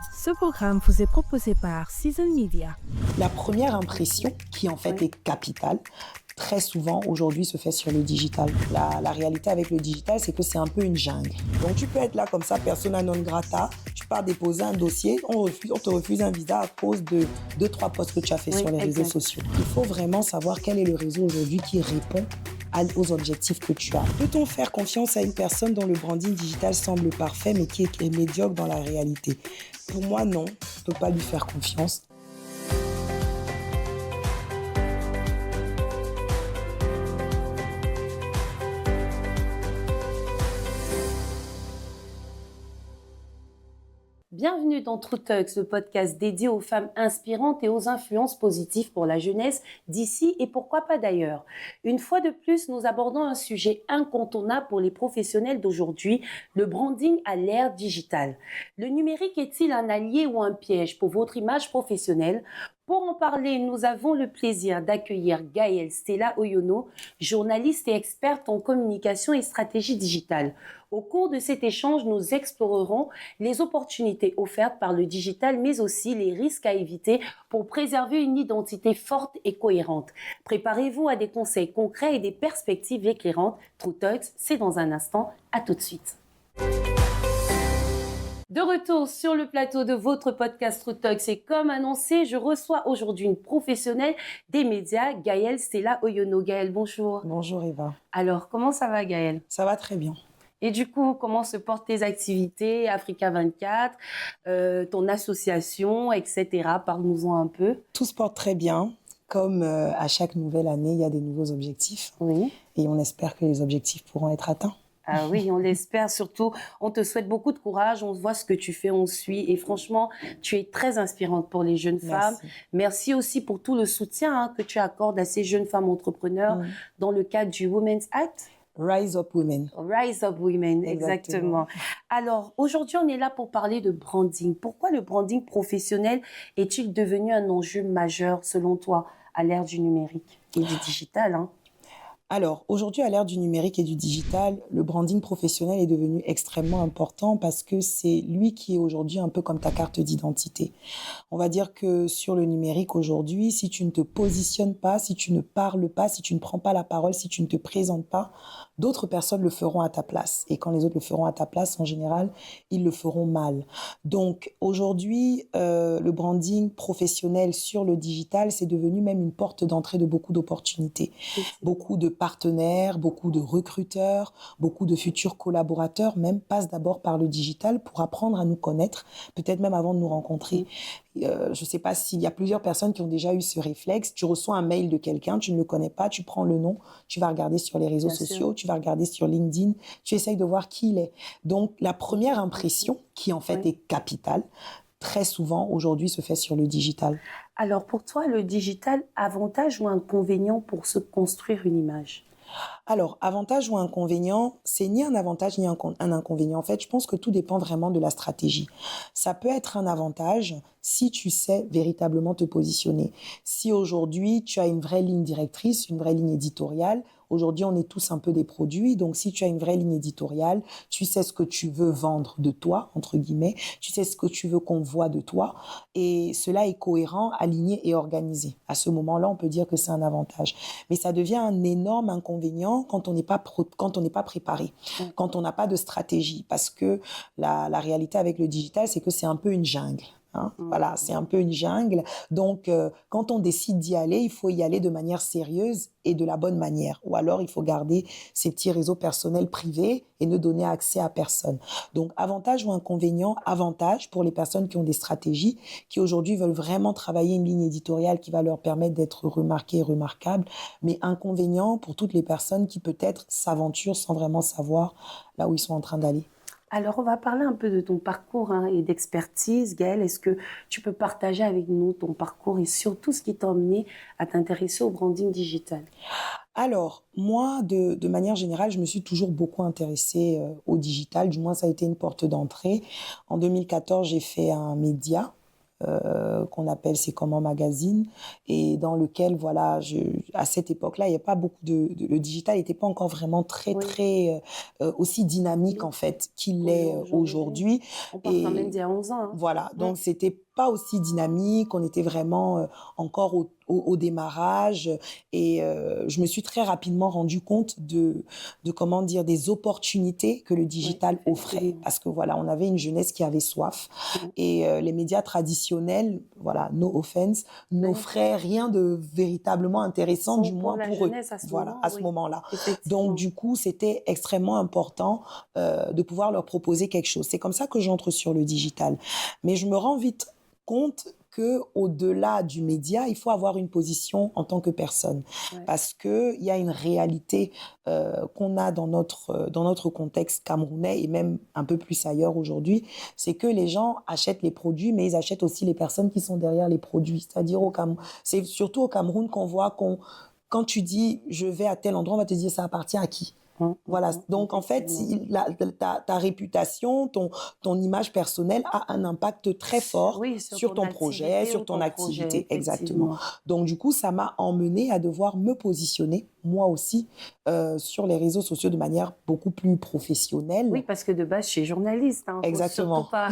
Ce programme vous est proposé par Season Media. La première impression, qui en fait est capitale, très souvent aujourd'hui se fait sur le digital. La réalité avec le digital, c'est que c'est un peu une jungle. Donc tu peux être là comme ça, persona non grata, tu pars déposer un dossier, on te refuse un visa à cause de 2-3 posts que tu as fait sur les réseaux sociaux. Il faut vraiment savoir quel est le réseau aujourd'hui qui répond aux objectifs que tu as. Peut-on faire confiance à une personne dont le branding digital semble parfait mais qui est médiocre dans la réalité? Pour moi, non, je ne peux pas lui faire confiance. Bienvenue dans True Talks, le podcast dédié aux femmes inspirantes et aux influences positives pour la jeunesse d'ici et pourquoi pas d'ailleurs. Une fois de plus, nous abordons un sujet incontournable pour les professionnels d'aujourd'hui, le branding à l'ère digitale. Le numérique est-il un allié ou un piège pour votre image professionnelle ? Pour en parler, nous avons le plaisir d'accueillir Gaëlle Stella Oyono, journaliste et experte en communication et stratégie digitale. Au cours de cet échange, nous explorerons les opportunités offertes par le digital, mais aussi les risques à éviter pour préserver une identité forte et cohérente. Préparez-vous à des conseils concrets et des perspectives éclairantes. True Talks, c'est dans un instant. À tout de suite. De retour sur le plateau de votre podcast True Talks et comme annoncé, je reçois aujourd'hui une professionnelle des médias, Gaëlle Stella Oyono. Gaëlle, bonjour. Bonjour Eva. Alors, comment ça va Gaëlle ? Ça va très bien. Et du coup, comment se portent tes activités, Africa 24, ton association, etc. Parle-nous-en un peu. Tout se porte très bien. Comme à chaque nouvelle année, il y a des nouveaux objectifs. Oui. Et on espère que les objectifs pourront être atteints. Ah oui, on l'espère surtout. On te souhaite beaucoup de courage. On voit ce que tu fais, on suit. Et franchement, tu es très inspirante pour les jeunes femmes. Merci aussi pour tout le soutien que tu accordes à ces jeunes femmes entrepreneurs dans le cadre du Women's Act. Rise Up Women. Rise Up Women, exactement. Alors, aujourd'hui, on est là pour parler de branding. Pourquoi le branding professionnel est-il devenu un enjeu majeur, selon toi, à l'ère du numérique et du digital, Alors, aujourd'hui, à l'ère du numérique et du digital, le branding professionnel est devenu extrêmement important parce que c'est lui qui est aujourd'hui un peu comme ta carte d'identité. On va dire que sur le numérique aujourd'hui, si tu ne te positionnes pas, si tu ne parles pas, si tu ne prends pas la parole, si tu ne te présentes pas, d'autres personnes le feront à ta place. Et quand les autres le feront à ta place, en général, ils le feront mal. Donc, aujourd'hui, le branding professionnel sur le digital, c'est devenu même une porte d'entrée de beaucoup d'opportunités. Beaucoup de partenaires, beaucoup de recruteurs, beaucoup de futurs collaborateurs même passent d'abord par le digital pour apprendre à nous connaître, peut-être même avant de nous rencontrer. Je ne sais pas s'il y a plusieurs personnes qui ont déjà eu ce réflexe. Tu reçois un mail de quelqu'un, tu ne le connais pas, tu prends le nom, tu vas regarder sur les réseaux sociaux, tu vas regarder sur LinkedIn, tu essayes de voir qui il est. Donc, la première impression, qui en fait est capitale, très souvent aujourd'hui se fait sur le digital. Alors pour toi, le digital, avantage ou inconvénient pour se construire une image ? Alors, avantage ou inconvénient, c'est ni un avantage ni un inconvénient. En fait, je pense que tout dépend vraiment de la stratégie. Ça peut être un avantage si tu sais véritablement te positionner. Si aujourd'hui, tu as une vraie ligne directrice, une vraie ligne éditoriale, aujourd'hui, on est tous un peu des produits. Donc, si tu as une vraie ligne éditoriale, tu sais ce que tu veux vendre de toi, entre guillemets, tu sais ce que tu veux qu'on voit de toi. Et cela est cohérent, aligné et organisé. À ce moment-là, on peut dire que c'est un avantage. Mais ça devient un énorme inconvénient quand on n'est pas préparé, quand on n'a pas de stratégie. Parce que la réalité avec le digital, c'est que c'est un peu une jungle. Voilà, c'est un peu une jungle. Donc, quand on décide d'y aller, il faut y aller de manière sérieuse et de la bonne manière. Ou alors, il faut garder ses petits réseaux personnels privés et ne donner accès à personne. Donc, avantage ou inconvénient, avantage pour les personnes qui ont des stratégies, qui aujourd'hui veulent vraiment travailler une ligne éditoriale qui va leur permettre d'être remarquées et remarquables. Mais inconvénient pour toutes les personnes qui peut-être s'aventurent sans vraiment savoir là où ils sont en train d'aller. Alors, on va parler un peu de ton parcours et d'expertise. Gaëlle, est-ce que tu peux partager avec nous ton parcours et surtout ce qui t'a amené à t'intéresser au branding digital ? Alors, moi, de manière générale, je me suis toujours beaucoup intéressée au digital. Du moins, ça a été une porte d'entrée. En 2014, j'ai fait un média qu'on appelle C'est comment magazine, et dans lequel, voilà, à cette époque-là, il n'y a pas beaucoup le digital n'était pas encore vraiment très, Oui. très aussi dynamique, Oui. en fait, qu'il Oui, l'est aujourd'hui. aujourd'hui. On parle quand même Et d'il y a 11 ans. Hein. voilà, donc c'était pas aussi dynamique, on était vraiment encore au démarrage, et je me suis très rapidement rendu compte de comment dire, des opportunités que le Oui, digital offrait, effectivement. parce que voilà, on avait une jeunesse qui avait soif, Oui. et les médias traditionnels, voilà, no offense, Oui. n'offraient rien de véritablement intéressant, Sont du pour moins la pour eux. jeunesse à ce Voilà, moment, à ce oui, moment-là. effectivement. Donc, du coup, c'était extrêmement important de pouvoir leur proposer quelque chose. C'est comme ça que j'entre sur le digital. Mais je me rends vite compte que au-delà du média, il faut avoir une position en tant que personne, Ouais. parce que il y a une réalité qu'on a dans notre contexte camerounais et même un peu plus ailleurs aujourd'hui, c'est que les gens achètent les produits, mais ils achètent aussi les personnes qui sont derrière les produits. C'est-à-dire c'est surtout au Cameroun qu'on voit quand tu dis je vais à tel endroit, on va te dire ça appartient à qui. Voilà, donc en fait, ta réputation, ton image personnelle a un impact très fort Oui, sur sur ton ton projet, activité ou sur ton ton projet, activité, exactement. effectivement. Donc du coup, ça m'a emmenée à devoir me positionner, moi aussi, sur les réseaux sociaux de manière beaucoup plus professionnelle. Oui, parce que de base, je suis journaliste. Hein, faut surtout Exactement. pas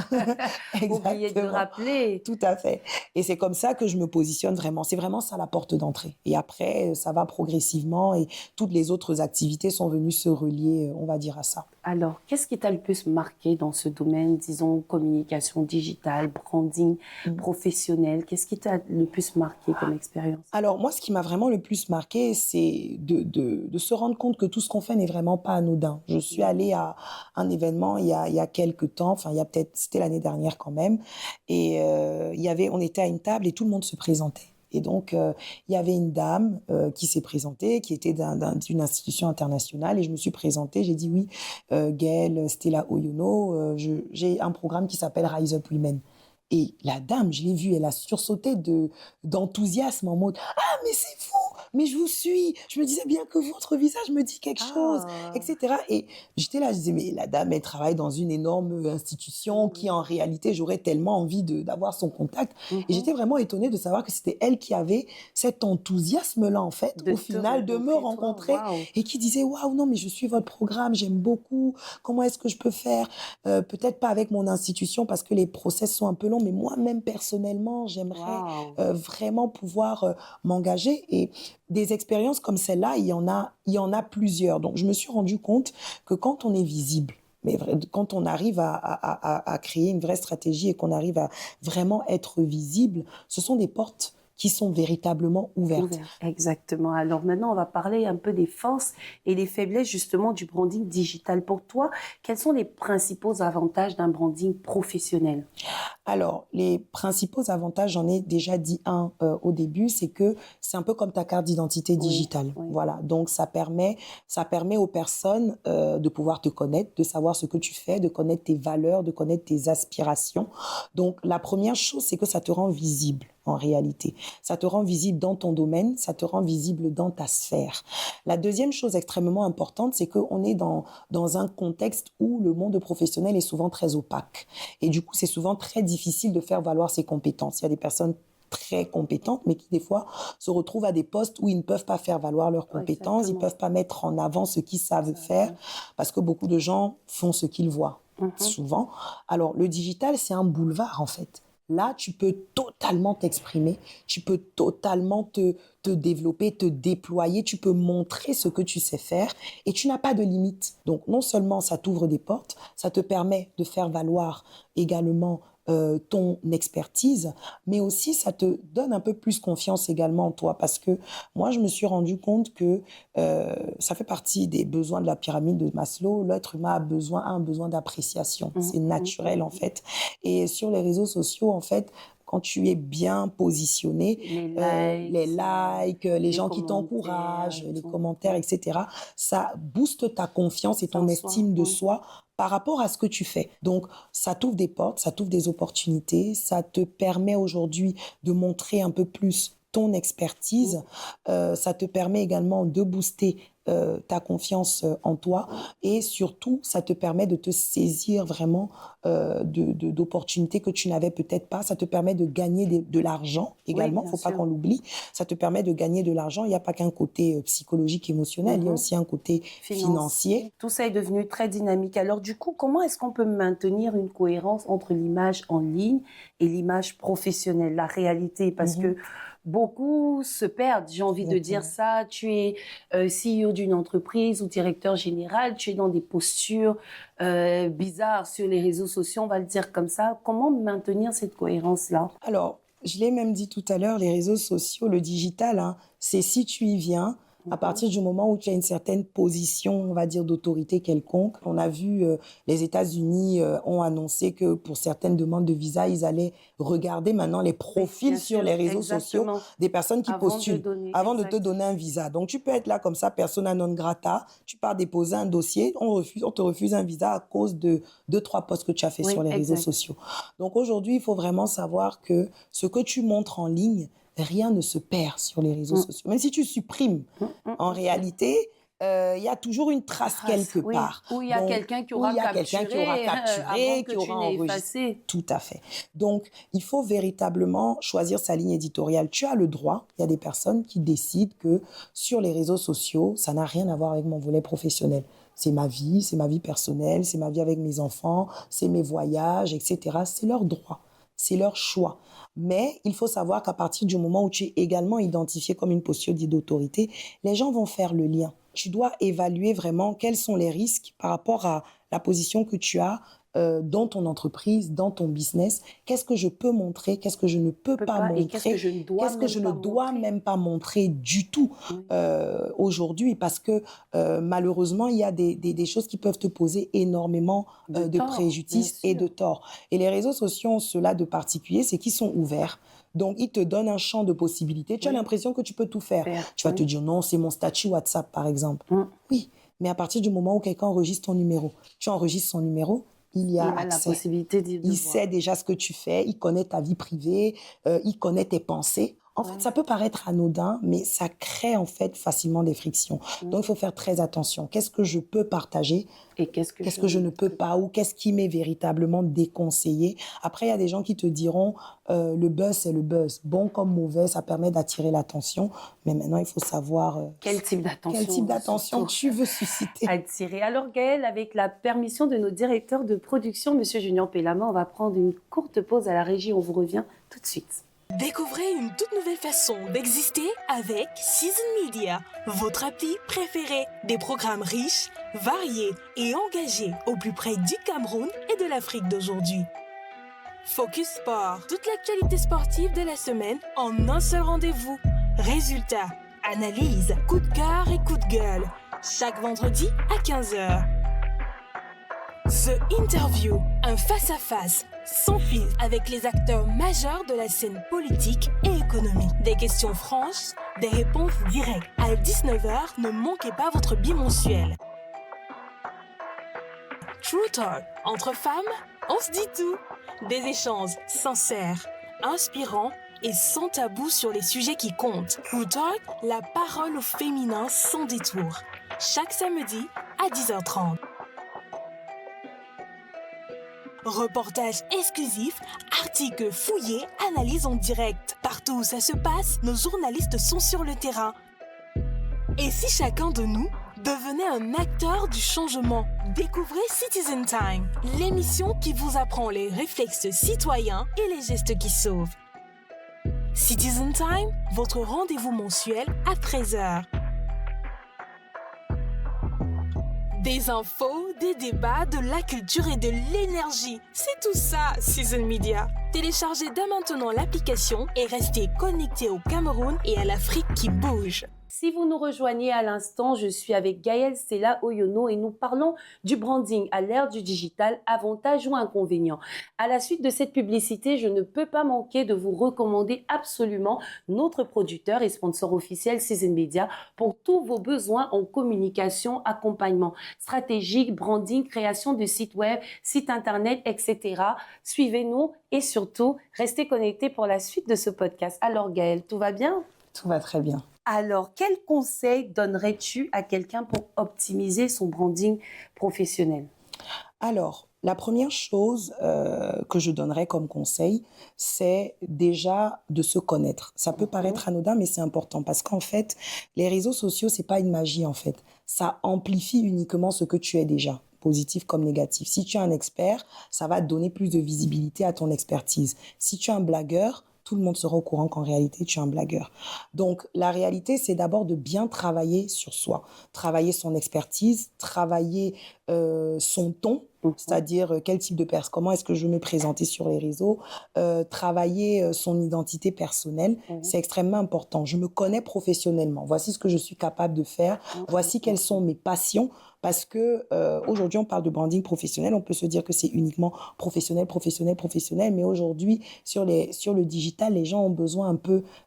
oublier de le Exactement. rappeler. Tout à fait. Et c'est comme ça que je me positionne vraiment. C'est vraiment ça la porte d'entrée. Et après, ça va progressivement et toutes les autres activités sont venues se relier, on va dire, à ça. Alors, qu'est-ce qui t'a le plus marqué dans ce domaine, disons, communication digitale, branding professionnel? Qu'est-ce qui t'a le plus marqué comme expérience? Alors, moi, ce qui m'a vraiment le plus marqué, c'est de se rendre compte que tout ce qu'on fait n'est vraiment pas anodin. Je suis allée à un événement il y a quelques temps, enfin, c'était l'année dernière quand même, et on était à une table et tout le monde se présentait. Et donc, il y avait une dame qui s'est présentée, qui était d'une institution internationale, et je me suis présentée, j'ai dit oui, Gaëlle Stella Oyono, j'ai un programme qui s'appelle Rise Up Women. Et la dame, je l'ai vue, elle a sursauté d'enthousiasme en mode « Ah, mais c'est vous! Mais je vous suis! Je me disais bien que votre visage me dit quelque chose! » etc. Et j'étais là, je disais « Mais la dame, elle travaille dans une énorme institution qui, en réalité, j'aurais tellement envie d'avoir son contact. » Et j'étais vraiment étonnée de savoir que c'était elle qui avait cet enthousiasme-là, en fait, De au te final, de me rencontrer toi, waouh. et qui disait « Waouh, non, mais je suis votre programme, j'aime beaucoup. Comment est-ce que je peux faire? Peut-être pas avec mon institution parce que les process sont un peu longs, mais moi-même, personnellement, j'aimerais Wow. vraiment pouvoir m'engager. » Et des expériences comme celle-là, il y en a plusieurs. Donc, je me suis rendu compte que quand on est visible, mais quand on arrive à créer une vraie stratégie et qu'on arrive à vraiment être visible, ce sont des portes qui sont véritablement ouvertes. Exactement. Alors maintenant, on va parler un peu des forces et des faiblesses justement du branding digital. Pour toi, quels sont les principaux avantages d'un branding professionnel? Alors, les principaux avantages, j'en ai déjà dit un au début, c'est que c'est un peu comme ta carte d'identité digitale. Oui. Voilà, donc ça permet aux personnes de pouvoir te connaître, de savoir ce que tu fais, de connaître tes valeurs, de connaître tes aspirations. Donc, la première chose, c'est que ça te rend visible en réalité. Ça te rend visible dans ton domaine, ça te rend visible dans ta sphère. La deuxième chose extrêmement importante, c'est qu'on est dans un contexte où le monde professionnel est souvent très opaque. Et du coup, c'est souvent très difficile de faire valoir ses compétences. Il y a des personnes très compétentes, mais qui des fois se retrouvent à des postes où ils ne peuvent pas faire valoir leurs compétences, ils ne peuvent pas mettre en avant ce qu'ils savent faire, parce que beaucoup de gens font ce qu'ils voient, souvent. Alors, le digital, c'est un boulevard, en fait. Là, tu peux totalement t'exprimer, tu peux totalement te développer, te déployer, tu peux montrer ce que tu sais faire et tu n'as pas de limite. Donc, non seulement ça t'ouvre des portes, ça te permet de faire valoir également ton expertise, mais aussi ça te donne un peu plus confiance également en toi, parce que moi, je me suis rendu compte que ça fait partie des besoins de la pyramide de Maslow. L'être humain a un besoin d'appréciation. C'est naturel, en fait. Et sur les réseaux sociaux, en fait, quand tu es bien positionné, les likes, les gens qui t'encouragent, les commentaires, etc., ça booste ta confiance et ton estime de soi par rapport à ce que tu fais. Donc, ça t'ouvre des portes, ça t'ouvre des opportunités, ça te permet aujourd'hui de montrer un peu plus ton expertise, ça te permet également de booster ta confiance en toi et surtout, ça te permet de te saisir vraiment d'opportunités que tu n'avais peut-être pas. Ça te permet de gagner de l'argent également, il ne faut pas qu'on l'oublie. Ça te permet de gagner de l'argent. Il n'y a pas qu'un côté psychologique, émotionnel, il y a aussi un côté financier. Tout ça est devenu très dynamique. Alors du coup, comment est-ce qu'on peut maintenir une cohérence entre l'image en ligne et l'image professionnelle, la réalité? Parce que beaucoup se perdent, j'ai envie de dire ça. Tu es CEO d'une entreprise ou directeur général, tu es dans des postures bizarres sur les réseaux sociaux, on va le dire comme ça. Comment maintenir cette cohérence-là? Alors, je l'ai même dit tout à l'heure, les réseaux sociaux, le digital, hein, c'est si tu y viens, à partir du moment où tu as une certaine position, on va dire, d'autorité quelconque. On a vu, les États-Unis ont annoncé que pour certaines demandes de visa, ils allaient regarder maintenant les profils sur les réseaux sociaux des personnes qui postulent avant de te donner un visa. Donc, tu peux être là comme ça, persona non grata, tu pars déposer un dossier, on te refuse un visa à cause de 2-3 posts que tu as fait sur les réseaux sociaux. Donc, aujourd'hui, il faut vraiment savoir que ce que tu montres en ligne, rien ne se perd sur les réseaux sociaux. Même si tu supprimes, en réalité, il y a toujours une trace quelque part. Où il y a quelqu'un qui aura capturé, qui aura enregistré. Tout à fait. Donc, il faut véritablement choisir sa ligne éditoriale. Tu as le droit, il y a des personnes qui décident que sur les réseaux sociaux, ça n'a rien à voir avec mon volet professionnel. C'est ma vie personnelle, c'est ma vie avec mes enfants, c'est mes voyages, etc. C'est leur droit. C'est leur choix. Mais il faut savoir qu'à partir du moment où tu es également identifié comme une posture d'autorité, les gens vont faire le lien. Tu dois évaluer vraiment quels sont les risques par rapport à la position que tu as dans ton entreprise, dans ton business. Qu'est-ce que je peux montrer? Qu'est-ce que je ne peux pas montrer? Qu'est-ce que je ne dois même pas montrer du tout aujourd'hui? Parce que malheureusement, il y a des choses qui peuvent te poser énormément de préjudices et de torts. Et les réseaux sociaux ont cela de particulier, c'est qu'ils sont ouverts. Donc, ils te donnent un champ de possibilités. Tu as l'impression que tu peux tout faire. Tu vas te dire, non, c'est mon statut WhatsApp, par exemple. Oui, mais à partir du moment où quelqu'un enregistre ton numéro, tu enregistres son numéro, il y a accès. La possibilité il sait déjà ce que tu fais, il connaît ta vie privée, il connaît tes pensées. En fait, ça peut paraître anodin, mais ça crée en fait facilement des frictions. Donc, il faut faire très attention. Qu'est-ce que je peux partager et qu'est-ce que je ne peux pas, ou qu'est-ce qui m'est véritablement déconseillé. Après, il y a des gens qui te diront le buzz, c'est le buzz. Bon comme mauvais, ça permet d'attirer l'attention. Mais maintenant, il faut savoir quel type d'attention tu veux susciter. Attirer. Alors, Gaëlle, avec la permission de nos directeurs de production, Monsieur Junior Pellama, on va prendre une courte pause à la régie. On vous revient tout de suite. Découvrez une toute nouvelle façon d'exister avec Season Media, votre appli préférée. Des programmes riches, variés et engagés au plus près du Cameroun et de l'Afrique d'aujourd'hui. Focus Sport, toute l'actualité sportive de la semaine en un seul rendez-vous. Résultats, analyse, coup de cœur et coup de gueule. Chaque vendredi à 15h. The Interview, un face-à-face sans fil avec les acteurs majeurs de la scène politique et économique. Des questions franches, des réponses directes. À 19h, ne manquez pas votre bimensuel. True Talk, entre femmes, on se dit tout. Des échanges sincères, inspirants et sans tabou sur les sujets qui comptent. True Talk, la parole au féminin sans détour. Chaque samedi à 10h30. Reportages exclusifs, articles fouillés, analyses en direct. Partout où ça se passe, nos journalistes sont sur le terrain. Et si chacun de nous devenait un acteur du changement? Découvrez Citizen Time, l'émission qui vous apprend les réflexes citoyens et les gestes qui sauvent. Citizen Time, votre rendez-vous mensuel à 13h. Des infos, des débats, de la culture et de l'énergie. C'est tout ça, Season Media. Téléchargez dès maintenant l'application et restez connectés au Cameroun et à l'Afrique qui bouge. Si vous nous rejoignez à l'instant, je suis avec Gaëlle Stella Oyono et nous parlons du branding à l'ère du digital, avantages ou inconvénients. À la suite de cette publicité, je ne peux pas manquer de vous recommander absolument notre producteur et sponsor officiel Season Media pour tous vos besoins en communication, accompagnement stratégique, branding, création de sites web, sites internet, etc. Suivez-nous et surtout, restez connectés pour la suite de ce podcast. Alors Gaëlle, tout va bien ? Tout va très bien. Alors, quel conseil donnerais-tu à quelqu'un pour optimiser son branding professionnel? Alors, la première chose que je donnerais comme conseil, c'est déjà de se connaître. Ça peut paraître anodin, mais c'est important parce qu'en fait, les réseaux sociaux, c'est pas une magie en fait. Ça amplifie uniquement ce que tu es déjà, positif comme négatif. Si tu es un expert, ça va donner plus de visibilité à ton expertise. Si tu es un blagueur, tout le monde sera au courant qu'en réalité, tu es un blagueur. Donc, la réalité, c'est d'abord de bien travailler sur soi, travailler son expertise, travailler son ton, c'est-à-dire quel type de personne, comment est-ce que je veux me présenter sur les réseaux, travailler son identité personnelle, c'est extrêmement important. Je me connais professionnellement, voici ce que je suis capable de faire, voici quelles sont mes passions, parce que aujourd'hui on parle de branding professionnel, on peut se dire que c'est uniquement professionnel, professionnel, professionnel, mais aujourd'hui sur le digital, les gens ont besoin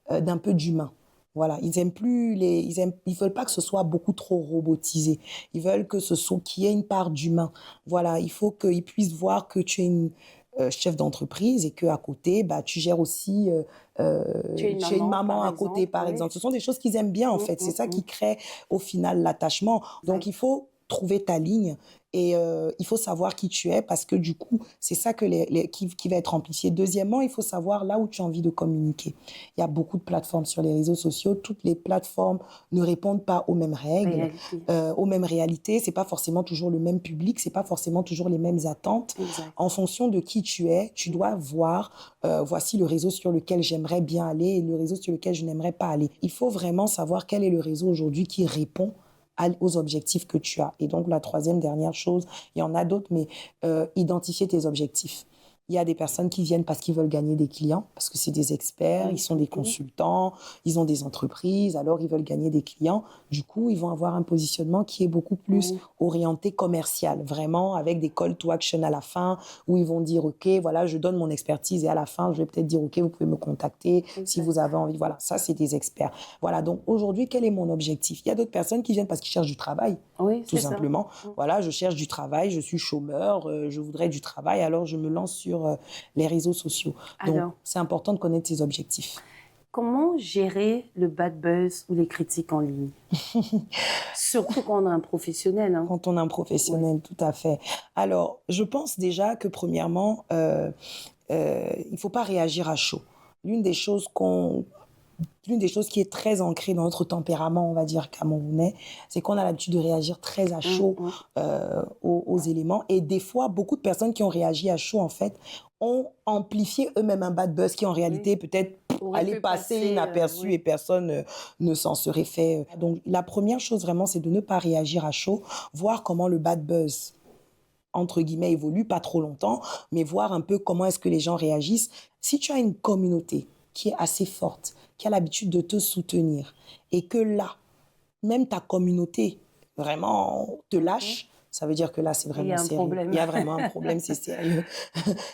d'un peu d'humain. Voilà, ils aiment plus ils veulent pas que ce soit beaucoup trop robotisé. Ils veulent que qu'il y ait une part d'humain. Voilà, il faut qu'ils puissent voir que tu es une chef d'entreprise et que à côté, bah, tu gères aussi, Tu es une tu es une maman, maman par à côté, exemple, par oui. exemple. Ce sont des choses qu'ils aiment bien, en fait. C'est ça qui crée, au final, l'attachement. Donc, il faut trouver ta ligne et il faut savoir qui tu es parce que du coup, c'est ça que qui va être amplifié. Deuxièmement, il faut savoir là où tu as envie de communiquer. Il y a beaucoup de plateformes sur les réseaux sociaux. Toutes les plateformes ne répondent pas aux mêmes règles, aux mêmes réalités. C'est pas forcément toujours le même public, c'est pas forcément toujours les mêmes attentes. Exact. En fonction de qui tu es, tu dois voir, voici le réseau sur lequel j'aimerais bien aller et le réseau sur lequel je n'aimerais pas aller. Il faut vraiment savoir quel est le réseau aujourd'hui qui répond aux objectifs que tu as. Et donc, la troisième, dernière chose, il y en a d'autres, mais identifier tes objectifs. Il y a des personnes qui viennent parce qu'ils veulent gagner des clients, parce que c'est des experts, ils sont des consultants, ils ont des entreprises, alors ils veulent gagner des clients. Du coup, ils vont avoir un positionnement qui est beaucoup plus orienté commercial, vraiment avec des call to action à la fin, où ils vont dire, OK, voilà, je donne mon expertise et à la fin, je vais peut-être dire, OK, vous pouvez me contacter si vous avez envie. Voilà, ça, c'est des experts. Voilà, donc aujourd'hui, quel est mon objectif? Il y a d'autres personnes qui viennent parce qu'ils cherchent du travail, tout simplement. Voilà, je cherche du travail, je suis chômeur, je voudrais du travail, alors je me lance sur les réseaux sociaux. Donc, Alors, c'est important de connaître ses objectifs. comment gérer le bad buzz ou les critiques en ligne? Surtout quand on est un professionnel. Hein. Quand on est un professionnel, tout à fait. Alors, je pense déjà que premièrement, il ne faut pas réagir à chaud. L'une des choses qui est très ancrée dans notre tempérament, on va dire camerounais, c'est qu'on a l'habitude de réagir très à chaud aux éléments. Et des fois, beaucoup de personnes qui ont réagi à chaud, en fait, ont amplifié eux-mêmes un bad buzz qui, en réalité, peut-être allait passer inaperçu et personne ne s'en serait fait. Donc, la première chose, vraiment, c'est de ne pas réagir à chaud, voir comment le bad buzz entre guillemets, évolue, pas trop longtemps, mais voir un peu comment est-ce que les gens réagissent. Si tu as une communauté qui est assez forte, qui a l'habitude de te soutenir, et que là, même ta communauté vraiment te lâche, ça veut dire que là, c'est vraiment sérieux. Il y a vraiment un problème, c'est sérieux.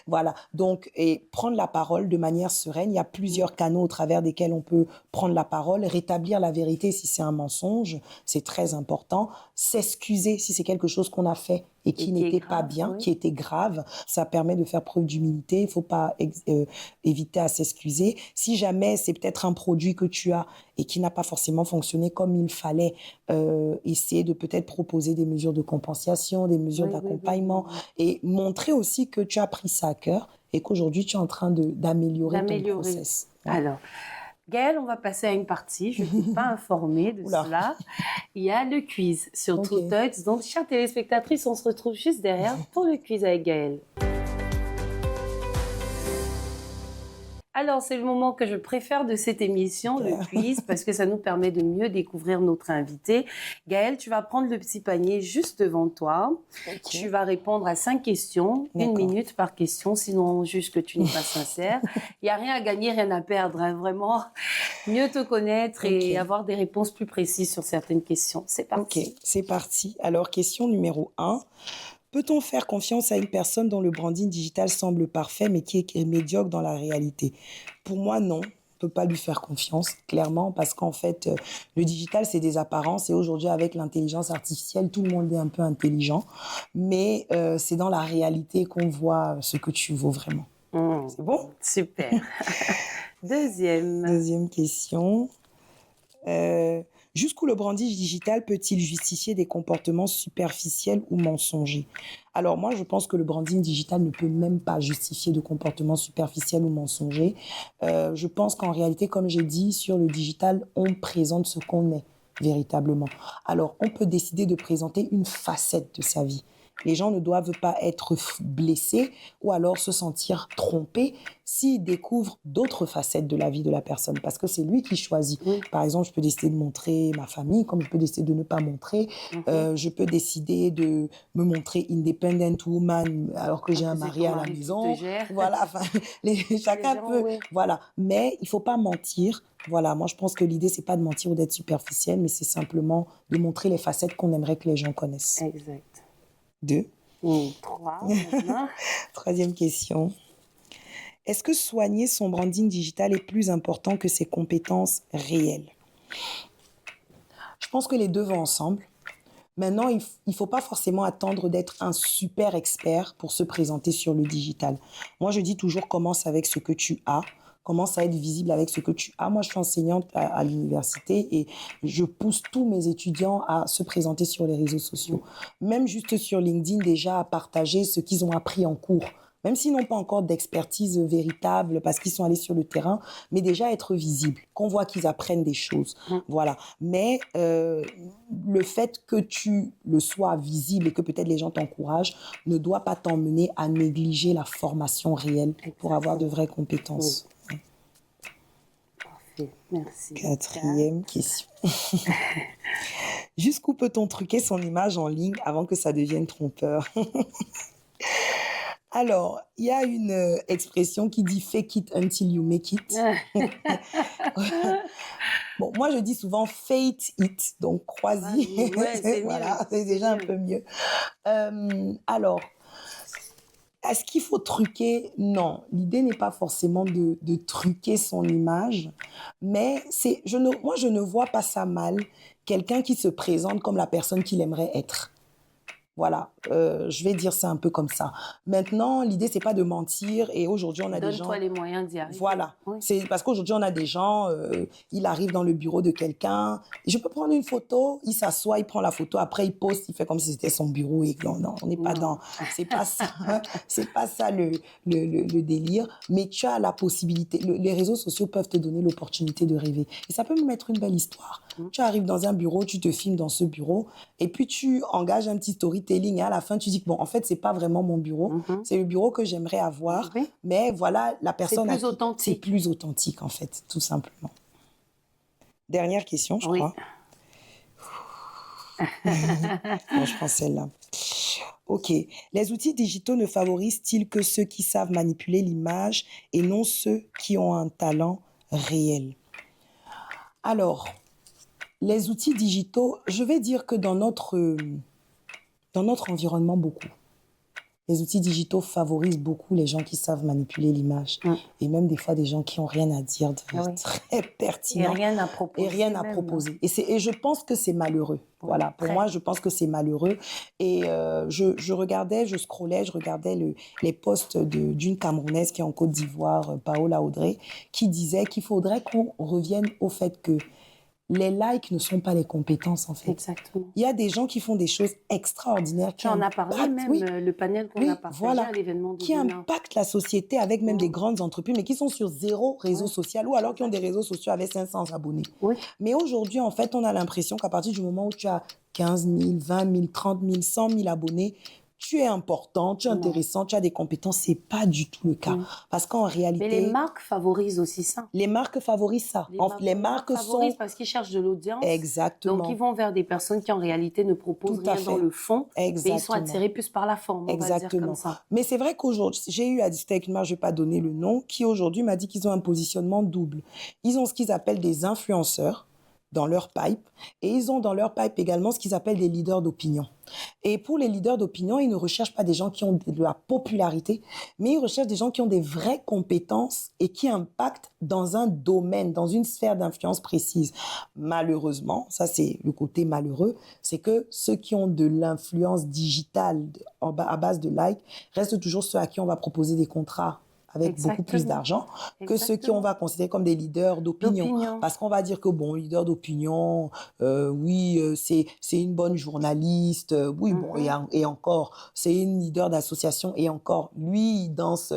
Voilà. Donc, et prendre la parole de manière sereine. Il y a plusieurs canaux au travers desquels on peut prendre la parole, rétablir la vérité si c'est un mensonge, c'est très important. S'excuser si c'est quelque chose qu'on a fait et qui n'était pas bien, qui était grave. Ça permet de faire preuve d'humilité. Il ne faut pas éviter à s'excuser. Si jamais c'est peut-être un produit que tu as et qui n'a pas forcément fonctionné comme il fallait, essayer de peut-être proposer des mesures de compensation, des mesures d'accompagnement et montrer aussi que tu as pris ça à cœur et qu'aujourd'hui tu es en train d'améliorer ton process. Ouais. Alors, Gaëlle, on va passer à une partie. Je ne t'ai pas informée de cela. Il y a le quiz sur True Talks. Donc, chères téléspectatrices, on se retrouve juste derrière pour le quiz avec Gaëlle. Alors, c'est le moment que je préfère de cette émission, le quiz, parce que ça nous permet de mieux découvrir notre invité. Gaëlle, tu vas prendre le petit panier juste devant toi. Tu vas répondre à 5 questions, 1 minute par question, sinon on juge que tu n'es pas sincère. Il n'y a rien à gagner, rien à perdre. Hein. Vraiment, mieux te connaître et avoir des réponses plus précises sur certaines questions. C'est parti. Ok, c'est parti. Alors, question numéro 1. Peut-on faire confiance à une personne dont le branding digital semble parfait, mais qui est médiocre dans la réalité? Pour moi, non. On ne peut pas lui faire confiance, clairement, parce qu'en fait, le digital, c'est des apparences. Et aujourd'hui, avec l'intelligence artificielle, tout le monde est un peu intelligent. Mais c'est dans la réalité qu'on voit ce que tu vaux vraiment. C'est bon? Super. Deuxième question. Jusqu'où le branding digital peut-il justifier des comportements superficiels ou mensongers? Alors moi, je pense que le branding digital ne peut même pas justifier de comportements superficiels ou mensongers. Je pense qu'en réalité, comme j'ai dit, sur le digital, on présente ce qu'on est véritablement. Alors, on peut décider de présenter une facette de sa vie. Les gens ne doivent pas être blessés ou alors se sentir trompés s'ils découvrent d'autres facettes de la vie de la personne, parce que c'est lui qui choisit. Oui. Par exemple, je peux décider de montrer ma famille, comme je peux décider de ne pas montrer. Je peux décider de me montrer independent woman alors que j'ai un mari à la maison. Voilà, enfin, chacun gens, peut. oui. Voilà, mais il faut pas mentir. Voilà, moi je pense que l'idée c'est pas de mentir ou d'être superficiel, mais c'est simplement de montrer les facettes qu'on aimerait que les gens connaissent. Exact. 2. 3, maintenant. Troisième question. Est-ce que soigner son branding digital est plus important que ses compétences réelles? Je pense que les deux vont ensemble. Maintenant, il ne faut pas forcément attendre d'être un super expert pour se présenter sur le digital. Moi, je dis toujours, commence avec ce que tu as. Commence à être visible avec ce que tu as. Moi, je suis enseignante à l'université et je pousse tous mes étudiants à se présenter sur les réseaux sociaux. Même juste sur LinkedIn, déjà à partager ce qu'ils ont appris en cours. Même s'ils n'ont pas encore d'expertise véritable parce qu'ils sont allés sur le terrain, mais déjà être visible, qu'on voit qu'ils apprennent des choses. Voilà. Mais le fait que tu le sois visible et que peut-être les gens t'encouragent ne doit pas t'emmener à négliger la formation réelle pour avoir de vraies compétences. Oui. Merci. Quatrième question. Jusqu'où peut-on truquer son image en ligne avant que ça devienne trompeur? Alors, il y a une expression qui dit fake it until you make it. Bon, moi je dis souvent fate it, donc crois-y. Ouais, c'est voilà, mieux. c'est déjà un peu mieux. Alors, est-ce qu'il faut truquer? Non, l'idée n'est pas forcément de truquer son image, mais moi je ne vois pas ça mal, quelqu'un qui se présente comme la personne qu'il aimerait être. Voilà, je vais dire ça un peu comme ça. Maintenant, l'idée, c'est pas de mentir. Et aujourd'hui, on a des gens... Donne-toi les moyens d'y arriver. Voilà. Oui. C'est parce qu'aujourd'hui, on a des gens, il arrive dans le bureau de quelqu'un, je peux prendre une photo, il s'assoit, il prend la photo, après il poste, il fait comme si c'était son bureau. Et non, on n'est pas dans... C'est pas ça, c'est pas ça le délire. Mais tu as la possibilité, les réseaux sociaux peuvent te donner l'opportunité de rêver. Et ça peut me mettre une belle histoire. Tu arrives dans un bureau, tu te filmes dans ce bureau, et puis tu engages un petit storytelling, et à la fin, tu dis que bon, en fait, c'est pas vraiment mon bureau, c'est le bureau que j'aimerais avoir, mais voilà, la personne... C'est plus authentique. C'est plus authentique, en fait, tout simplement. Dernière question, je crois. Bon, je prends celle-là. OK. Les outils digitaux ne favorisent-ils que ceux qui savent manipuler l'image et non ceux qui ont un talent réel? Alors, les outils digitaux, je vais dire que dans notre environnement, beaucoup. Les outils digitaux favorisent beaucoup les gens qui savent manipuler l'image. Et même des fois, des gens qui n'ont rien à dire de très pertinent. Et rien à proposer. Et rien à proposer. Et je pense que c'est malheureux. Voilà, pour moi, je pense que c'est malheureux. Et je scrollais, je regardais les posts d'une Camerounaise qui est en Côte d'Ivoire, Paola Audrey, qui disait qu'il faudrait qu'on revienne au fait que les likes ne sont pas les compétences, en fait. Exactement. Il y a des gens qui font des choses extraordinaires. Tu en as parlé même, le panel qu'on a partagé à l'événement de qui impactent la société avec même des grandes entreprises, mais qui sont sur 0 réseau social, ou alors qui ont des réseaux sociaux avec 500 abonnés. Mais aujourd'hui, en fait, on a l'impression qu'à partir du moment où tu as 15 000, 20 000, 30 000, 100 000 abonnés, tu es important, tu es intéressant, tu as des compétences. C'est pas du tout le cas. Parce qu'en réalité... Mais les marques favorisent aussi ça. Les marques favorisent ça. Les marques favorisent sont... parce qu'ils cherchent de l'audience. Exactement. Donc, ils vont vers des personnes qui, en réalité, ne proposent rien dans le fond. Exactement. Mais ils sont attirés plus par la forme, on va dire comme ça. Mais c'est vrai qu'aujourd'hui, j'ai eu à discuter avec une marque, je ne vais pas donner le nom, qui aujourd'hui m'a dit qu'ils ont un positionnement double. Ils ont ce qu'ils appellent des influenceurs dans leur pipe, et ils ont dans leur pipe également ce qu'ils appellent des leaders d'opinion. Et pour les leaders d'opinion, ils ne recherchent pas des gens qui ont de la popularité, mais ils recherchent des gens qui ont des vraies compétences et qui impactent dans un domaine, dans une sphère d'influence précise. Malheureusement, ça c'est le côté malheureux, c'est que ceux qui ont de l'influence digitale à base de likes restent toujours ceux à qui on va proposer des contrats avec beaucoup plus Exactement. d'argent que ceux qui on va considérer comme des leaders d'opinion. Parce qu'on va dire que, bon, leader d'opinion, c'est une bonne journaliste, bon, et encore, c'est une leader d'association, et encore, lui, il danse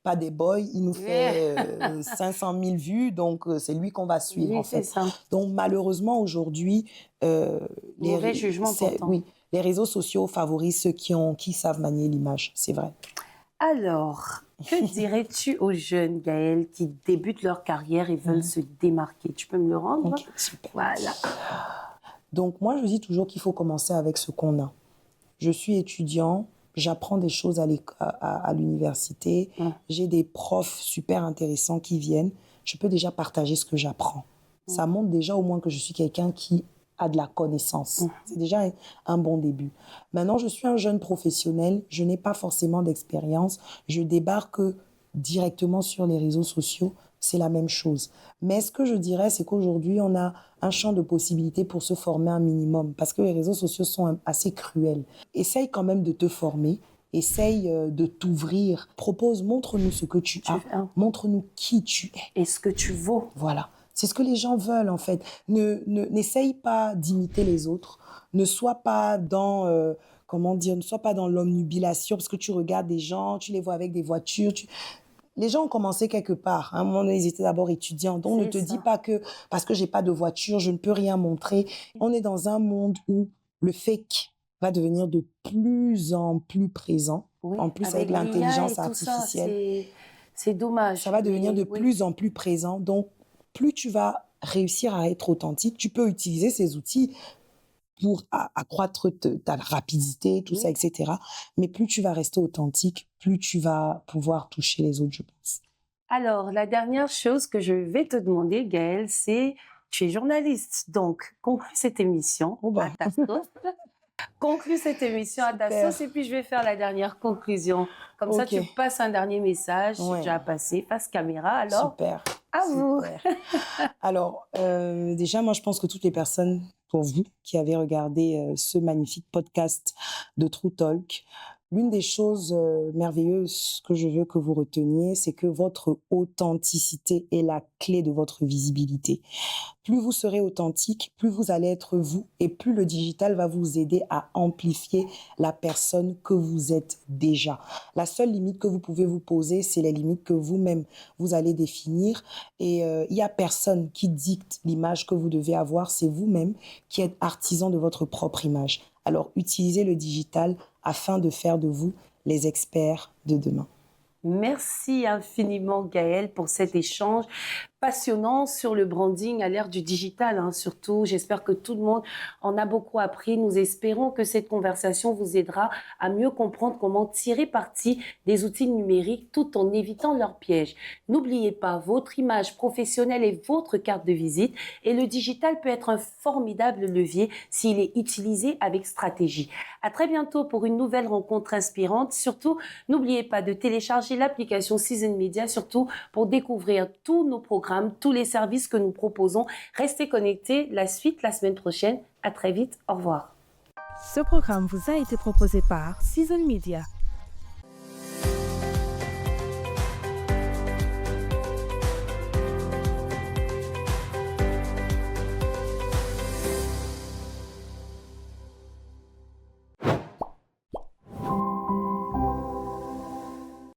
pas des boys, il nous fait 500 000 vues, donc c'est lui qu'on va suivre, Oui, en fait. c'est ça. Donc, malheureusement, aujourd'hui, Mauvais jugement pourtant. oui, les réseaux sociaux favorisent ceux qui savent manier l'image, c'est vrai. Alors, que dirais-tu aux jeunes, Gaëlle, qui débutent leur carrière et veulent se démarquer? Tu peux me le rendre? Ok, super. Voilà. Donc, moi, je dis toujours qu'il faut commencer avec ce qu'on a. Je suis étudiant, j'apprends des choses à l'université, j'ai des profs super intéressants qui viennent, je peux déjà partager ce que j'apprends. Ça montre déjà au moins que je suis quelqu'un qui a de la connaissance. C'est déjà un bon début. Maintenant, je suis un jeune professionnel, je n'ai pas forcément d'expérience, je débarque directement sur les réseaux sociaux, c'est la même chose. Mais ce que je dirais, c'est qu'aujourd'hui, on a un champ de possibilités pour se former un minimum, parce que les réseaux sociaux sont assez cruels. Essaye quand même de te former, essaye de t'ouvrir, montre-nous ce que tu as, montre-nous qui tu es. Et ce que tu vaux. Voilà. C'est ce que les gens veulent, en fait. N'essaye pas d'imiter les autres. Ne sois pas dans, ne sois pas dans l'omnubilation, parce que tu regardes des gens, tu les vois avec des voitures. Les gens ont commencé quelque part. À un moment donné, ils étaient d'abord étudiants. Donc, ne te dis pas que parce que j'ai pas de voiture, je ne peux rien montrer. On est dans un monde où le fake va devenir de plus en plus présent. Oui, en plus, avec l'intelligence artificielle. C'est dommage. Ça va devenir de plus en plus présent. Donc, plus tu vas réussir à être authentique, tu peux utiliser ces outils pour accroître ta rapidité, tout ça, etc. Mais plus tu vas rester authentique, plus tu vas pouvoir toucher les autres, je pense. Alors, la dernière chose que je vais te demander, Gaëlle, c'est, tu es journaliste, donc conclue cette émission à ta sauce. Conclue cette émission à ta sauce, et puis je vais faire la dernière conclusion. Comme ça, tu passes un dernier message, tu as passé face caméra. Alors, super. À vous. Alors, déjà, moi, je pense que toutes les personnes, pour vous, qui avez regardé ce magnifique podcast de True Talk, l'une des choses merveilleuses que je veux que vous reteniez, c'est que votre authenticité est la clé de votre visibilité. Plus vous serez authentique, plus vous allez être vous, et plus le digital va vous aider à amplifier la personne que vous êtes déjà. La seule limite que vous pouvez vous poser, c'est les limites que vous-même, vous allez définir. Et il n'y a personne qui dicte l'image que vous devez avoir, c'est vous-même qui êtes artisan de votre propre image. Alors, utilisez le digital afin de faire de vous les experts de demain. Merci infiniment, Gaëlle, pour cet échange passionnant sur le branding à l'ère du digital. Surtout, j'espère que tout le monde en a beaucoup appris. Nous espérons que cette conversation vous aidera à mieux comprendre comment tirer parti des outils numériques tout en évitant leurs pièges. N'oubliez pas, votre image professionnelle est votre carte de visite, et le digital peut être un formidable levier s'il est utilisé avec stratégie. À très bientôt pour une nouvelle rencontre inspirante. Surtout, n'oubliez pas de télécharger l'application Season Media, surtout pour découvrir tous nos programmes, tous les services que nous proposons. Restez connectés. La suite la semaine prochaine. À très vite. Au revoir. Ce programme vous a été proposé par Season Media.